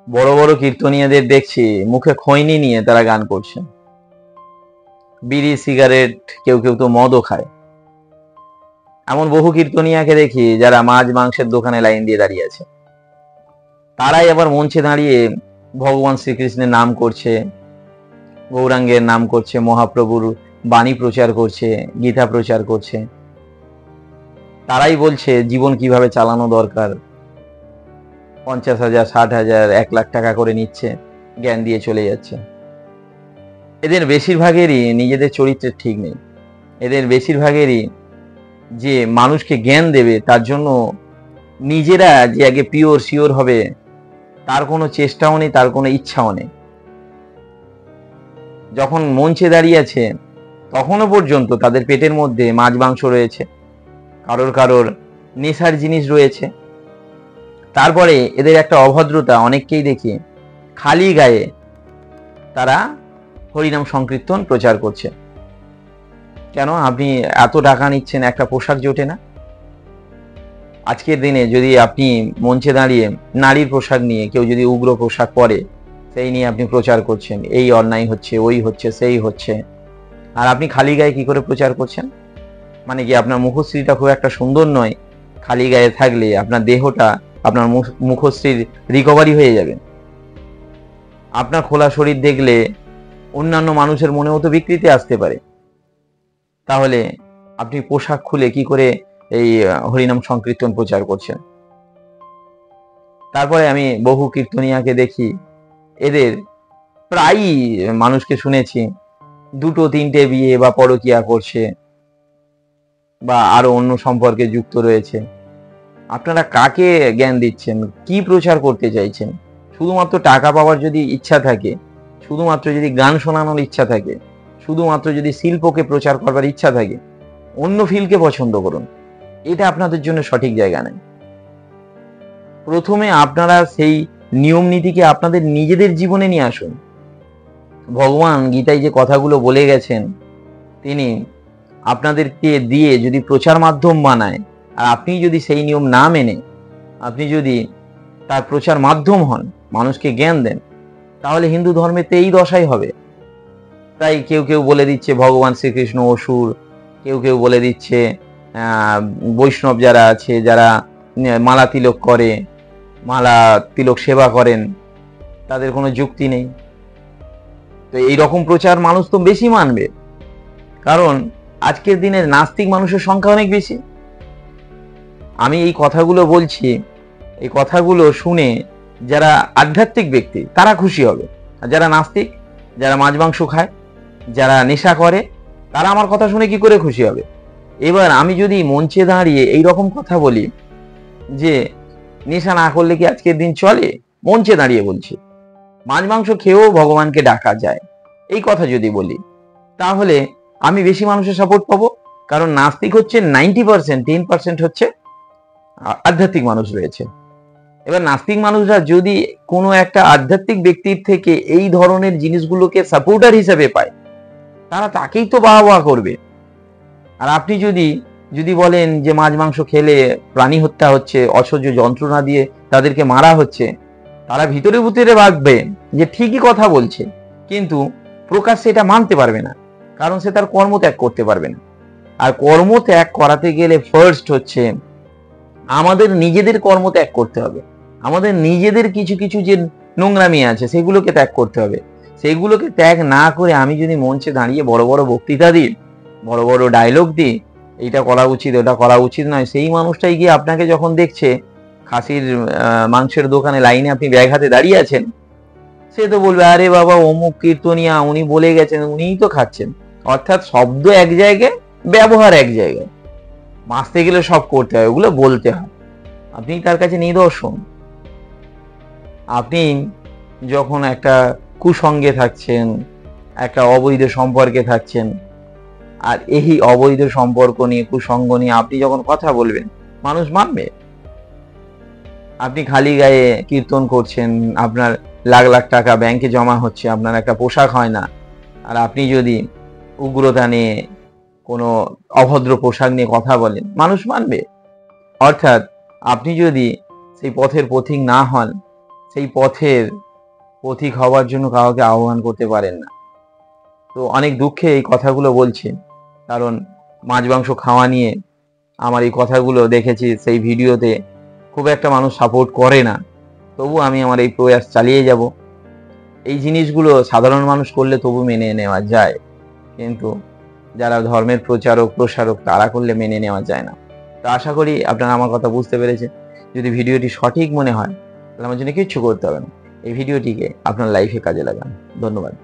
বড় বড় কীর্তনীয়দের দেখছি মুখে খৈনি নিয়ে তারা গান করছে, বিড়ি সিগারেট, কেউ কেউ তো মদও খায়। এমন বহু কীর্তনিয়াকে দেখি যারা মাছ মাংসের দোকানে লাইন দিয়ে দাঁড়িয়ে আছে। তারাই আবার মঞ্চে দাঁড়িয়ে ভগবান শ্রীকৃষ্ণের নাম করছে, গৌরাঙ্গের নাম করছে, মহাপ্রভুর বাণী প্রচার করছে, গীতা প্রচার করছে। তারাই বলছে জীবন কিভাবে চালানো দরকার। 50,000, 60,000, 1 লাখ টাকা করে নিচ্ছে, জ্ঞান দিয়ে চলে যাচ্ছে। এদের বেশিরভাগেরই নিজেদের চরিত্রের ঠিক নেই। এদের বেশিরভাগেরই যে মানুষকে জ্ঞান দেবে তার জন্য নিজেরা যে আগে পিওর শিওর হবে তার কোনো চেষ্টাও নেই, তার কোনো ইচ্ছাও নেই। যখন মঞ্চে দাঁড়িয়ে আছে তখনও পর্যন্ত তাদের পেটের মধ্যে মাছ মাংস রয়েছে, কারোর কারোর নেশার জিনিস রয়েছে। তারপরে এদের একটা অভদ্রতা, অনেককেই দেখি খালি গায়ে তারা হরিনাম সংকীর্তন প্রচার করছে। কেন? আপনি এত টাকা নিচ্ছেন, একটা পোশাক জোটে না? আজকের দিনে যদি আপনি মঞ্চে দাঁড়িয়ে নারীর পোশাক নিয়ে, কেউ যদি উগ্র পোশাক পরে, সেই নিয়ে আপনি প্রচার করছেন, এই অন্যায় হচ্ছে, ওই হচ্ছে, সেই হচ্ছে, আর আপনি খালি গায়ে কি করে প্রচার করছেন? মানে কি আপনার মুখশ্রীটা খুব একটা সুন্দর নয়? খালি গায়ে থাকলে আপনার দেহটা, আপনার মুখশ্রীর রিকভারি হয়ে যাবে। আপনার খোলা শরীর দেখলে অন্যান্য মানুষের মনেও তো বিকৃতি আসতে পারে। তাহলে আপনি পোশাক খুলে কি করে এই হরিনাম সংকীর্তন প্রচার করছেন? তারপরে আমি বহু কীর্তনিয়াকে দেখি, এদের প্রায়ই মানুষকে শুনেছি 2-3টে বিয়ে বা পরকীয়া করছে বা আরো অন্য সম্পর্কে যুক্ত রয়েছে। আপনারা কাকে জ্ঞান দিচ্ছেন? কি প্রচার করতে চাইছেন? শুধুমাত্র টাকা পাওয়ার যদি ইচ্ছা থাকে, শুধুমাত্র যদি গান শোনানোর ইচ্ছা থাকে, শুধুমাত্র যদি শিল্পকে প্রচার করবার ইচ্ছা থাকে, অন্য ফিল্ডকে পছন্দ করুন। এটা আপনাদের জন্য সঠিক জায়গা নেই। প্রথমে আপনারা সেই নিয়ম নীতিকে আপনাদের নিজেদের জীবনে নিয়ে আসুন। ভগবান গীতায় যে কথাগুলো বলে গেছেন, তিনি আপনাদেরকে দিয়ে যদি প্রচার মাধ্যম বানায়, আর আপনি যদি সেই নিয়ম না মেনে আপনি যদি তার প্রচার মাধ্যম হন, মানুষকে জ্ঞান দেন, তাহলে হিন্দু ধর্মেতে এই দশাই হবে। তাই কেউ কেউ বলে দিচ্ছে ভগবান শ্রীকৃষ্ণ অসুর, কেউ কেউ বলে দিচ্ছে বৈষ্ণব যারা আছে, যারা মালা তিলক করে, মালা তিলক সেবা করেন, তাদের কোনো যুক্তি নেই। তো এইরকম প্রচার মানুষ তো বেশি মানবে, কারণ আজকের দিনের নাস্তিক মানুষের সংখ্যা অনেক বেশি। আমি এই কথাগুলো বলছি, এই কথাগুলো শুনে যারা আধ্যাত্মিক ব্যক্তি তারা খুশি হবে, আর যারা নাস্তিক, যারা মাছ মাংস খায়, যারা নেশা করে, তারা আমার কথা শুনে কি করে খুশি হবে? এবার আমি যদি মঞ্চে দাঁড়িয়ে এই রকম কথা বলি যে নেশা না করলে কি আজকের দিন চলে, মঞ্চে দাঁড়িয়ে বলছি, মাছ মাংস খেয়েও ভগবানকে ডাকা যায়, এই কথা যদি বলি, তাহলে আমি বেশি মানুষের সাপোর্ট পাবো। কারণ নাস্তিক হচ্ছে 90%, 10% হচ্ছে আধ্যাত্মিক মানুষ রয়েছে। এবার নাস্তিক মানুষরা যদি কোনো একটা আধ্যাত্মিক ব্যক্তির থেকে এই ধরনের জিনিসগুলোকে সাপোর্টার হিসেবে পায়, তারা তাকেই তো বাহবা করবে। আর আপনি যদি বলেন যে মাছ মাংস খেলে প্রাণী হত্যা হচ্ছে, অসহ্য যন্ত্রণা দিয়ে তাদেরকে মারা হচ্ছে, তারা ভিতরে ভিতরে ভাববে যে ঠিকই কথা বলছে, কিন্তু প্রকাশ্যে এটা মানতে পারবে না, কারণ সে তার কর্ম ত্যাগ করতে পারবে না। আর কর্ম ত্যাগ করাতে গেলে ফার্স্ট হচ্ছে আমাদের নিজেদের কর্ম ত্যাগ করতে হবে। আমাদের নিজেদের কিছু কিছু যে নোংরামি আছে সেগুলোকে ত্যাগ করতে হবে। সেগুলোকে ত্যাগ না করে আমি যদি মঞ্চে দাঁড়িয়ে বড় বড় বক্তৃতা দিই, বড় বড় ডায়লগ দিই, এইটা করা উচিত, ওটা করা উচিত নয়, সেই মানুষটাই গিয়ে আপনাকে যখন দেখছে খাসির মাংসের দোকানে লাইনে আপনি ব্যাগ হাতে দাঁড়িয়ে আছেন, সে তো বলবে আরে বাবা অমুক কীর্তনিয়া, উনি বলে গেছেন, উনিই তো খাচ্ছেন। অর্থাৎ শব্দ এক জায়গায়, ব্যবহার এক জায়গায়। বাঁচতে গেলে সব করতে হয়, ওগুলো বলতে হয়। আপনি তার কাছে নিদর্শন। আপনি যখন একটা কুসঙ্গে থাকছেন, একটা অবৈধ সম্পর্কে থাকছেন, আর এই অবৈধ সম্পর্ক নিয়ে, কুসঙ্গ নিয়ে আপনি যখন কথা বলবেন, মানুষ মানবে? আপনি খালি গায়ে কীর্তন করছেন, আপনার লাখ লাখ টাকা ব্যাংকে জমা হচ্ছে, আপনার একটা পোশাক হয় না, আর আপনি যদি উগ্রতা নিয়ে, কোনো অভদ্র পোশাক নিয়ে কথা বলেন, মানুষ মানবে? অর্থাৎ আপনি যদি সেই পথের পথিক না হন, সেই পথের পথিক হওয়ার জন্য কাউকে আহ্বান করতে পারেন না। তো অনেক দুঃখে এই কথাগুলো বলছি, কারণ মাছ মাংস খাওয়া নিয়ে আমার এই কথাগুলো দেখেছি সেই ভিডিওতে খুব একটা মানুষ সাপোর্ট করে না। তবু আমি আমার এই প্রয়াস চালিয়ে যাব। এই জিনিসগুলো সাধারণ মানুষ করলে তবু মেনে নেওয়া যায়, কিন্তু যারা ধর্মের প্রচারক প্রসারক তারা করলে মেনে নেওয়া যায় না। তো আশা করি আপনারা আমার কথা বুঝতে পেরেছেন। যদি ভিডিওটি সঠিক মনে হয় তাহলে আমার জন্য কিচ্ছু করতে হবে না, এই ভিডিওটিকে আপনার লাইফে কাজে লাগান। ধন্যবাদ।